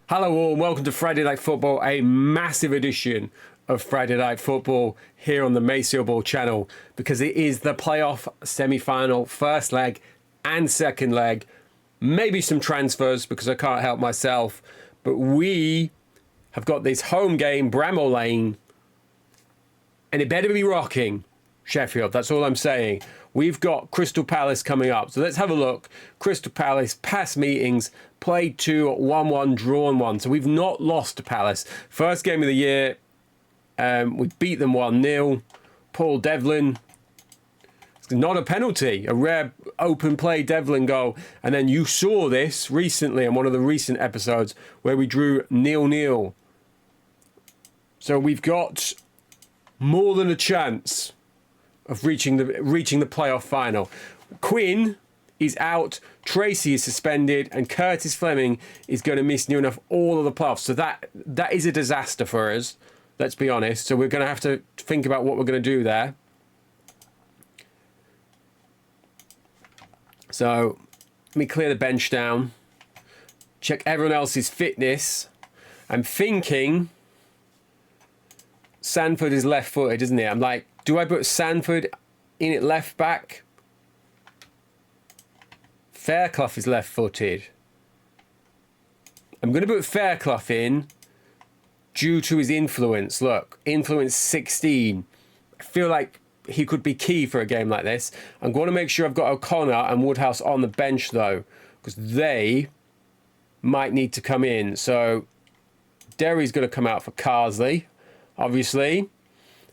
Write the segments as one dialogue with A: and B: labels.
A: Hello all and welcome to Friday Night Football, a massive edition of Friday Night Football here on the Masio-Ball channel because it is the playoff semi-final, first leg and second leg. Maybe some transfers because I can't help myself, but we have got this home game, Bramall Lane, and it better be rocking, Sheffield. That's all I'm saying. We've got Crystal Palace coming up. So let's have a look. Crystal Palace, past meetings, played 2, 1-1, drawn 1. So we've not lost to Palace. First game of the year, we beat them 1-0. Paul Devlin, not a penalty, a rare open play Devlin goal. And then you saw this recently in one of the recent episodes where we drew 0-0. So we've got more than a chance of reaching the playoff final. Quinn is out, Tracy is suspended, and Curtis Fleming is going to miss near enough all of the playoffs. So that is a disaster for us, let's be honest. So we're going to have to think about what we're going to do there. So let me clear the bench down, check everyone else's fitness. I'm thinking Sanford is left-footed, isn't he? I'm like, do I put Sanford in at left back? Fairclough is left-footed. I'm going to put Fairclough in due to his influence. Look, influence 16. I feel like he could be key for a game like this. I'm going to make sure I've got O'Connor and Woodhouse on the bench, though, because they might need to come in. So Derry's going to come out for Carsley, obviously.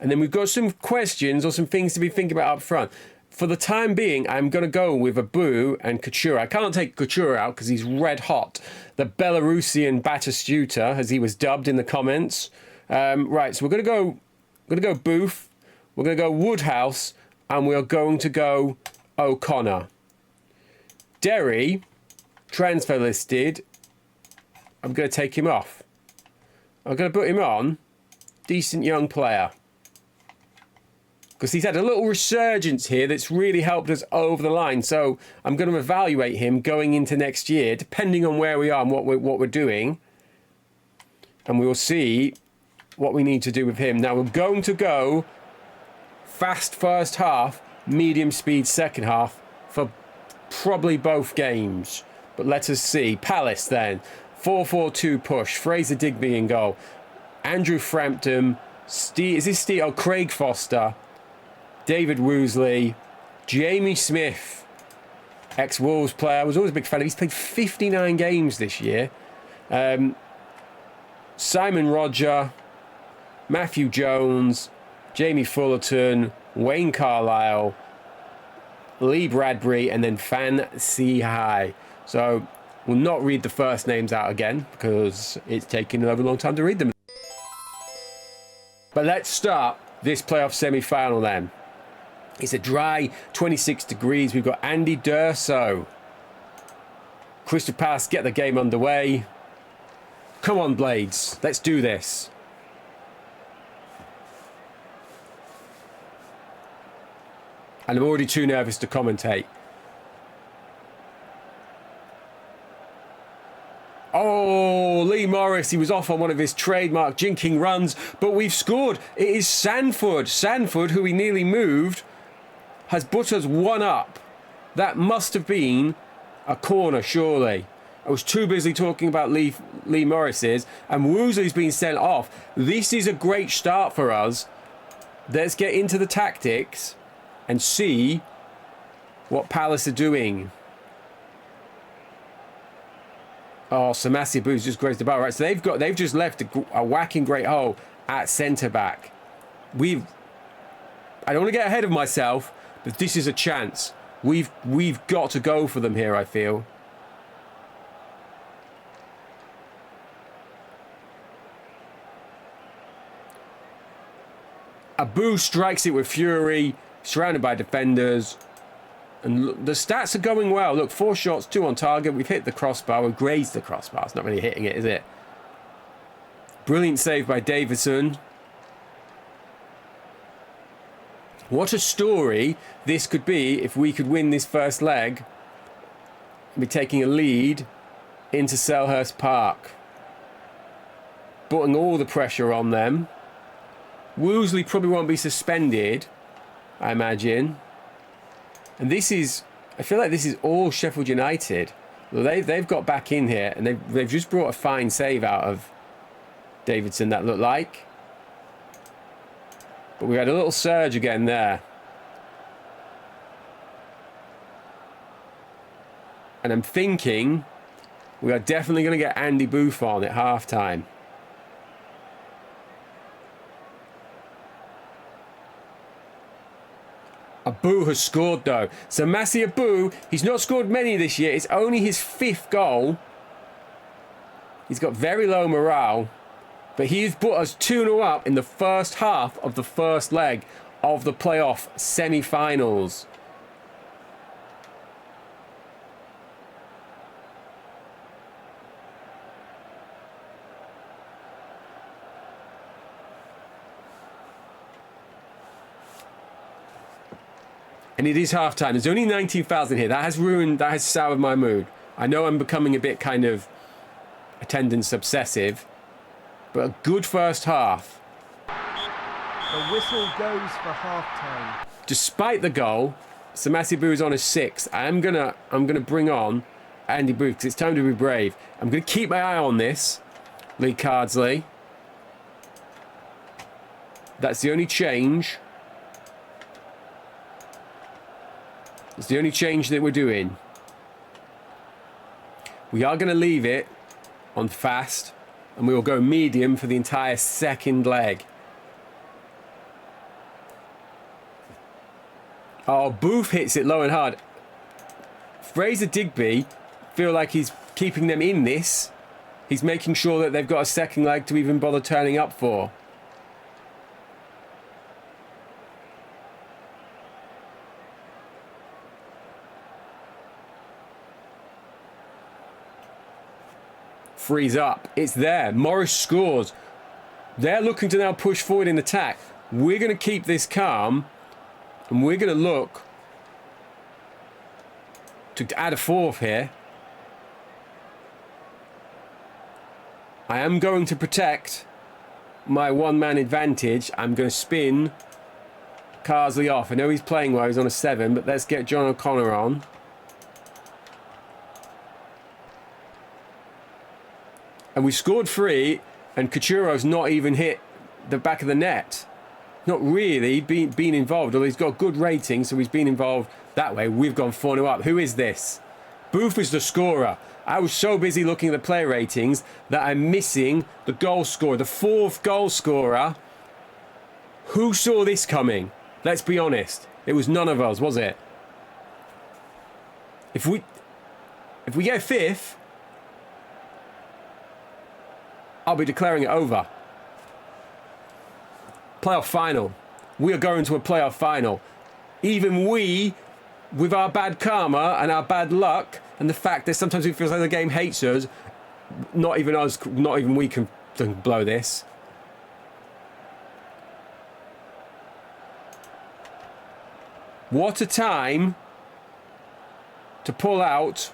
A: And then we've got some questions or some things to be thinking about up front. For the time being, I'm going to go with Abu and Couture. I can't take Couture out because he's red hot. The Belarusian Batistuta, as he was dubbed in the comments. Right, so we're going to go Booth. We're going to go Woodhouse, and we're going to go O'Connor. Derry, transfer listed. I'm going to take him off. I'm going to put him on. Decent young player. Because he's had a little resurgence here that's really helped us over the line. So I'm going to evaluate him going into next year, depending on where we are and what we're doing. And we will see what we need to do with him. Now, we're going to go fast first half, medium speed second half for probably both games. But let us see. Palace then. 4-4-2 push. Fraser Digby in goal. Andrew Frampton. Craig Foster. David Woosley, Jamie Smith, ex-Wolves player. I was always a big fan of him. He's played 59 games this year. Simon Roger, Matthew Jones, Jamie Fullerton, Wayne Carlisle, Lee Bradbury, and then Fan Si Hai. So we'll not read the first names out again because it's taken a long time to read them. But let's start this playoff semi-final then. It's a dry 26 degrees. We've got Andy Durso. Crystal Palace get the game underway. Come on, Blades. Let's do this. And I'm already too nervous to commentate. Oh, Lee Morris, he was off on one of his trademark jinking runs, but we've scored. It is Sanford. Sanford, who we nearly moved, has put us one up. That must have been a corner, surely. I was too busy talking about Lee Morris's, and Woosley's been sent off. This is a great start for us. Let's get into the tactics and see what Palace are doing. Oh, so Masio-Ball's just grazed the bar. Right, so they've just left a whacking great hole at centre back. I don't want to get ahead of myself, but this is a chance. We've got to go for them here, I feel. Abu strikes it with fury, surrounded by defenders. And look, the stats are going well. Look, 4 shots, 2 on target. We've hit the crossbar. We've grazed the crossbar. It's not really hitting it, is it? Brilliant save by Davison. What a story this could be if we could win this first leg and be taking a lead into Selhurst Park. putting all the pressure on them. Woosley probably won't be suspended, I imagine. And this is, I feel like this is all Sheffield United. Well, they've got back in here, and they've just brought a fine save out of Davidson, that looked like. But we had a little surge again there. And I'm thinking we are definitely going to get Andy Booth on at half-time. Abu has scored though. So Masio-Ball, he's not scored many this year. It's only his 5th goal. He's got very low morale. But he's put us 2-0 up in the first half of the first leg of the playoff semi-finals. And it is half-time. There's only 19,000 here. That has soured my mood. I know I'm becoming a bit kind of attendance obsessive, but a good first half.
B: The whistle goes for half-time.
A: Despite the goal, Masio-Ball is on a 6. I'm gonna bring on Andy Booth because it's time to be brave. I'm gonna keep my eye on this, Lee Cardsley. That's the only change. It's the only change that we're doing. We are going to leave it on fast, and we will go medium for the entire second leg. Oh, Booth hits it low and hard. Fraser Digby feel like he's keeping them in this. He's making sure that they've got a second leg to even bother turning up for. Frees up. It's there. Morris scores. They're looking to now push forward in attack. We're going to keep this calm, and we're going to look to add a 4th here. I am going to protect my one-man advantage. I'm going to spin Carsley off. I know he's playing well. He's on a 7, but let's get John O'Connor on. And we scored 3, and Couturo's not even hit the back of the net. Not really been involved, although he's got a good rating, so he's been involved that way. We've gone 4-0 up. Who is this? Booth is the scorer. I was so busy looking at the player ratings that I'm missing the goal scorer, the 4th goal scorer. Who saw this coming? Let's be honest. It was none of us, was it? If we get 5th, I'll be declaring it over. Playoff final. We are going to a playoff final. Even we, with our bad karma and our bad luck, and the fact that sometimes it feels like the game hates us, not even us, not even we can blow this. What a time to pull out.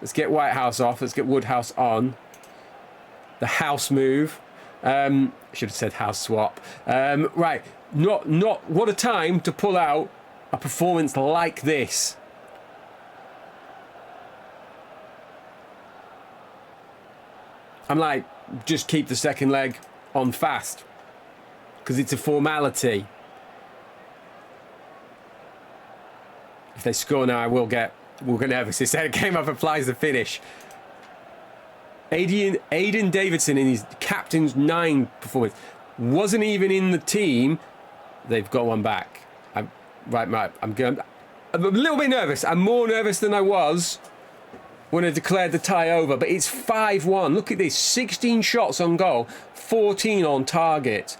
A: Let's get Whitehouse off. Let's get Woodhouse on. The house move. Should have said house swap. Right. Not. What a time to pull out a performance like this. I'm like, just keep the second leg on fast because it's a formality. If they score now, we'll get nervous. This game up applies the finish. Aiden Davidson in his captain's 9 performance wasn't even in the team. They've got one back. I'm a little bit nervous. I'm more nervous than I was when I declared the tie over. But it's 5-1. Look at this: 16 shots on goal, 14 on target.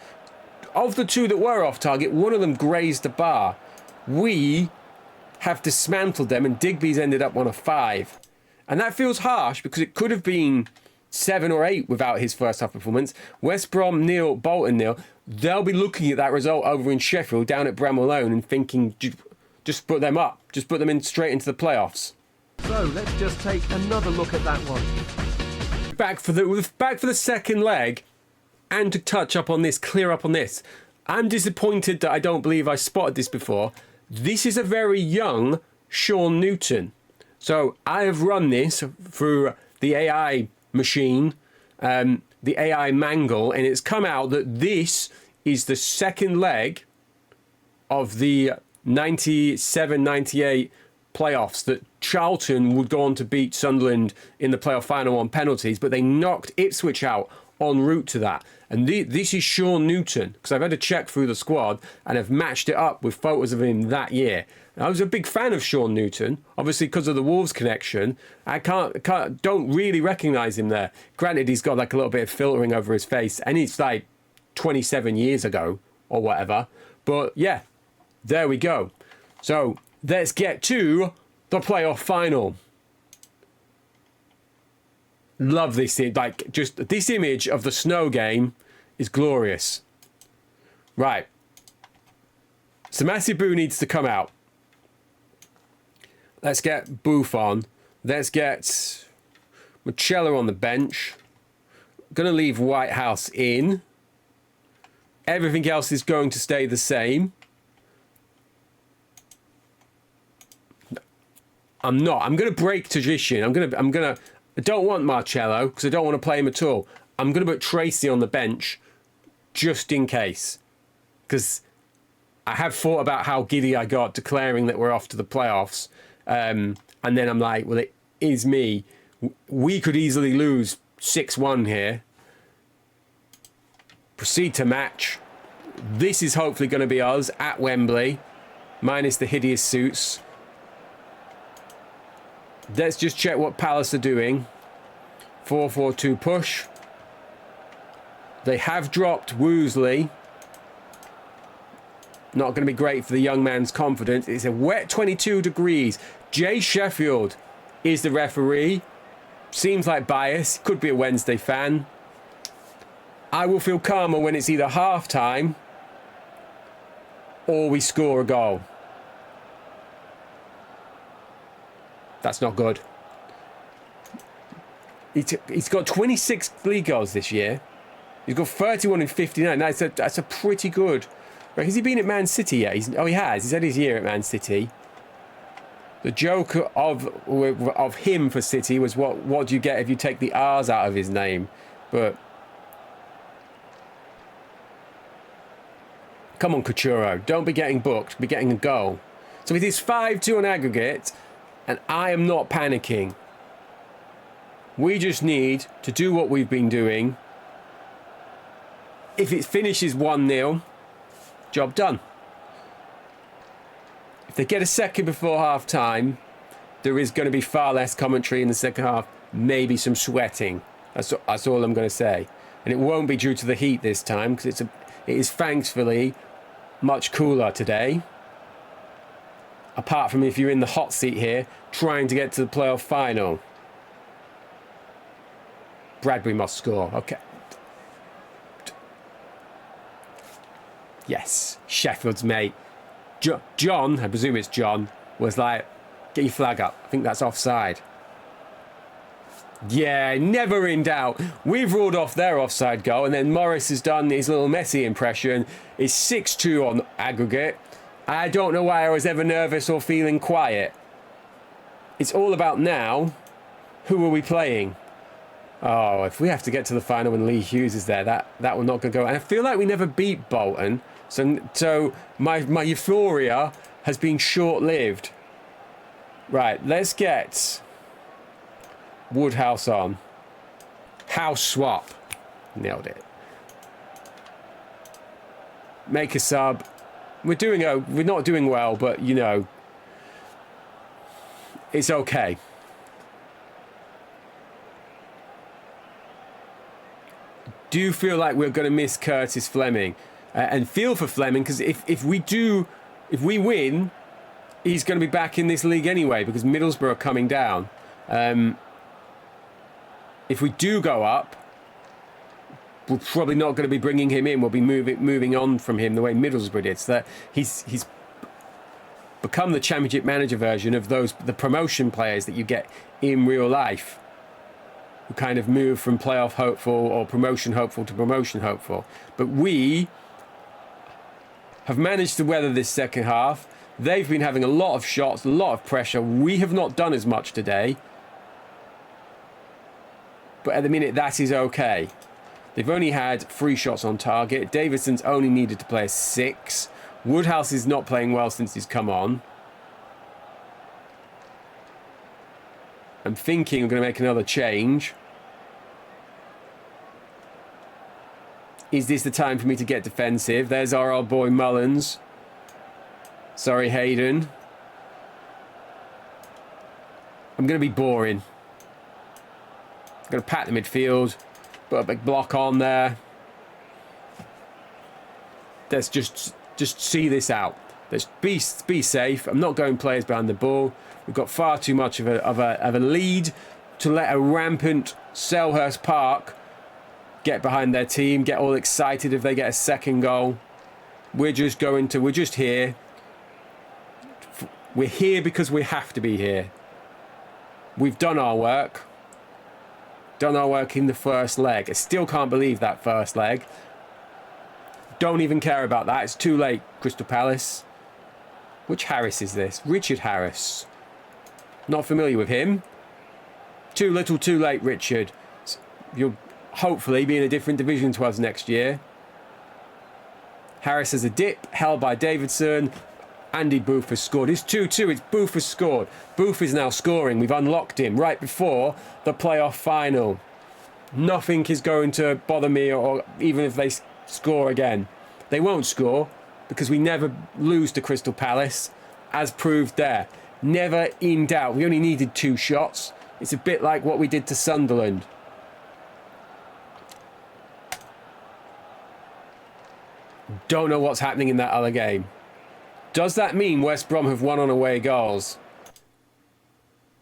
A: Of the 2 that were off target, one of them grazed the bar. We have dismantled them, and Digby's ended up on a 5. And that feels harsh because it could have been 7 or 8 without his first half performance. West Brom 0, Bolton 0. They'll be looking at that result over in Sheffield down at Bramall Lane and thinking, just put them up. Just put them in straight into the playoffs.
B: So let's just take another look at that one.
A: Back for the second leg. and to touch up on this, clear up on this, I'm disappointed that I don't believe I spotted this before. This is a very young Sean Newton. So I have run this through the AI machine, the AI mangle, and it's come out that this is the second leg of the 97-98 playoffs that Charlton would go on to beat Sunderland in the playoff final on penalties, but they knocked Ipswich out en route to that. And this is Sean Newton, because I've had a check through the squad and have matched it up with photos of him that year. And I was a big fan of Sean Newton, obviously because of the Wolves connection. I don't really recognise him there. Granted, he's got like a little bit of filtering over his face, and it's like 27 years ago or whatever. But yeah, there we go. So let's get to the playoff final. Love this, like just this image of the snow game is glorious. Right. So Masio-Ball needs to come out. Let's get Booth on. Let's get Marcello on the bench. Gonna leave Whitehouse in. Everything else is going to stay the same. I'm not. I'm gonna break tradition. I don't want Marcello because I don't want to play him at all. I'm going to put Tracy on the bench just in case. Because I have thought about how giddy I got declaring that we're off to the playoffs. And then I'm like, well, it is me. We could easily lose 6-1 here. Proceed to match. This is hopefully going to be us at Wembley. Minus the hideous suits. Let's just check what Palace are doing. 4-4-2 push. They have dropped Woosley. Not going to be great for the young man's confidence. It's a wet 22 degrees. Jay Sheffield is the referee. Seems like bias. Could be a Wednesday fan. I will feel calmer when it's either half-time or we score a goal. That's not good. He's got 26 league goals this year. He's got 31 in 59. That's a pretty good. Right, has he been at Man City yet? He has. He's had his year at Man City. The joke of him for City was what do you get if you take the R's out of his name? But come on, Couture. Don't be getting booked. Be getting a goal. So it is 5-2 on aggregate. And I am not panicking. We just need to do what we've been doing. If it finishes 1-0, job done. If they get a second before half time, there is going to be far less commentary in the second half. Maybe some sweating. That's all I'm going to say. And it won't be due to the heat this time, because it is thankfully much cooler today. Apart from if you're in the hot seat here, trying to get to the playoff final. Bradbury must score. Okay. Yes. Sheffield's mate. John, I presume it's John, was like, get your flag up. I think that's offside. Yeah, never in doubt. We've ruled off their offside goal, and then Morris has done his little Messi impression. It's 6-2 on aggregate. I don't know why I was ever nervous or feeling quiet. It's all about now. Who are we playing? Oh, if we have to get to the final when Lee Hughes is there, that will not go. And I feel like we never beat Bolton. So my euphoria has been short-lived. Right, let's get Woodhouse on. House swap. Nailed it. Make a sub. We're not doing well, but you know, it's okay. Do you feel like we're going to miss Curtis Fleming? And feel for Fleming, because if we win, he's going to be back in this league anyway, because Middlesbrough are coming down. If we do go up, we're probably not going to be bringing him in. We'll be moving on from him the way Middlesbrough did. So that he's become the Championship Manager version of the promotion players that you get in real life. who kind of move from playoff hopeful or promotion hopeful to promotion hopeful. But we have managed to weather this second half. They've been having a lot of shots, a lot of pressure. We have not done as much today. But at the minute, that is okay. They've only had 3 shots on target. Davidson's only needed to play a 6. Woodhouse is not playing well since he's come on. I'm thinking I'm going to make another change. Is this the time for me to get defensive? There's our old boy Mullins. Sorry, Hayden. I'm going to be boring. I'm going to pat the midfield. Put a big block on there. Let's just see this out. Let's be safe. I'm not going players behind the ball. We've got far too much of a lead to let a rampant Selhurst Park get behind their team, get all excited if they get a second goal. We're just here. We're here because we have to be here. We've done our work. Done our work in the first leg. I still can't believe that first leg. Don't even care about that. It's too late, Crystal Palace. Which Harris is this? Richard Harris. Not familiar with him. Too little, too late, Richard. You'll hopefully be in a different division to us next year. Harris has a dip, held by Davidson. Andy Booth has scored. It's 2-2. It's Booth has scored. Booth is now scoring. We've unlocked him right before the playoff final. Nothing is going to bother me, or even if they score again. They won't score because we never lose to Crystal Palace, as proved there. Never in doubt. We only needed 2 shots. It's a bit like what we did to Sunderland. Don't know what's happening in that other game. Does that mean West Brom have won on away goals?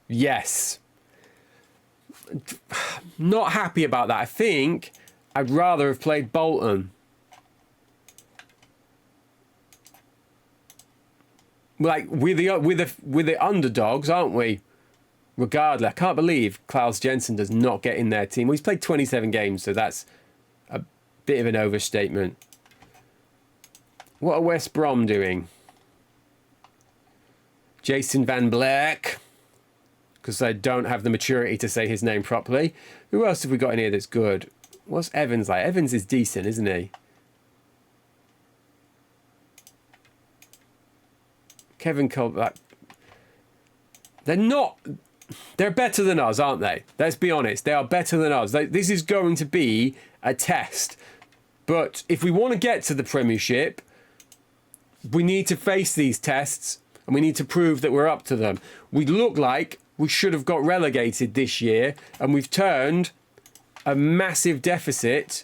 A: Yes. Not happy about that. I think I'd rather have played Bolton. Like, we're the underdogs, aren't we? Regardless, I can't believe Klaus Jensen does not get in their team. Well, he's played 27 games, so that's a bit of an overstatement. What are West Brom doing? Jason Van Black, because I don't have the maturity to say his name properly. Who else have we got in here that's good? What's Evans like? Evans is decent, isn't he? Kevin Colback. They're better than us, aren't they? Let's be honest. They are better than us. This is going to be a test. But if we want to get to the Premiership, we need to face these tests and we need to prove that we're up to them. We look like we should have got relegated this year, and we've turned a massive deficit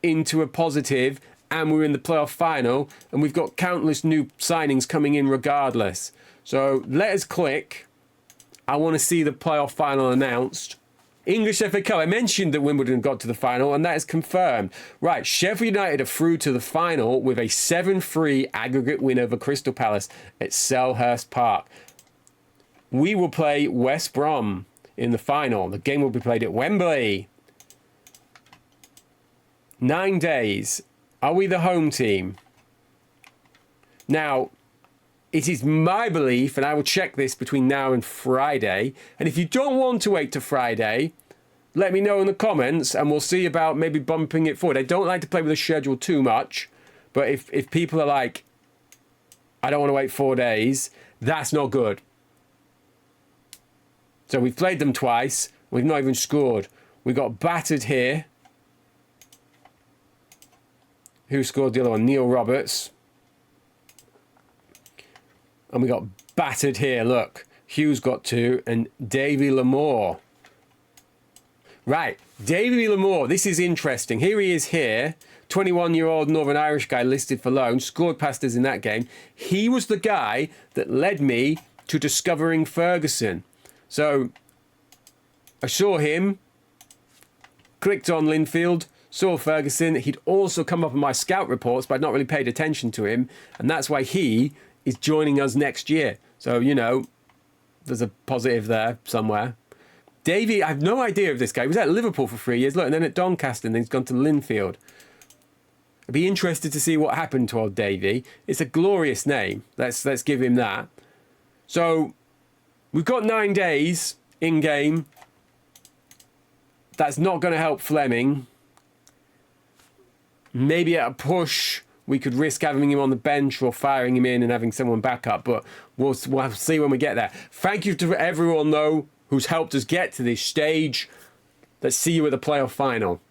A: into a positive, and we're in the playoff final, and we've got countless new signings coming in regardless. So let us click. I want to see the playoff final announced. English FA Cup. I mentioned that Wimbledon got to the final, and that is confirmed. Right, Sheff United are through to the final with a 7-3 aggregate win over Crystal Palace at Selhurst Park. We will play West Brom in the final. The game will be played at Wembley. 9 days. Are we the home team? Now, it is my belief, and I will check this between now and Friday, and if you don't want to wait to Friday, let me know in the comments, and we'll see about maybe bumping it forward. I don't like to play with the schedule too much, but if people are like, I don't want to wait 4 days, that's not good. So we've played them twice. We've not even scored. We got battered here. Who scored the other one? Neil Roberts. And we got battered here. Look, Hughes got 2 and Davy Lamore. Right, Davy Lamore. This is interesting. Here he is here. 21-year-old Northern Irish guy listed for loan. Scored past us in that game. He was the guy that led me to discovering Ferguson. So I saw him, clicked on Linfield, saw Ferguson. He'd also come up in my scout reports, but I'd not really paid attention to him. And that's why he is joining us next year. So, you know, there's a positive there somewhere. Davey, I have no idea of this guy. He was at Liverpool for 3 years. Look, and then at Doncaster, and then he's gone to Linfield. I'd be interested to see what happened to old Davey. It's a glorious name. Let's give him that. So we've got 9 days in game. That's not going to help Fleming. Maybe at a push, we could risk having him on the bench or firing him in and having someone back up. But we'll see when we get there. Thank you to everyone, though, who's helped us get to this stage. Let's see you at the playoff final.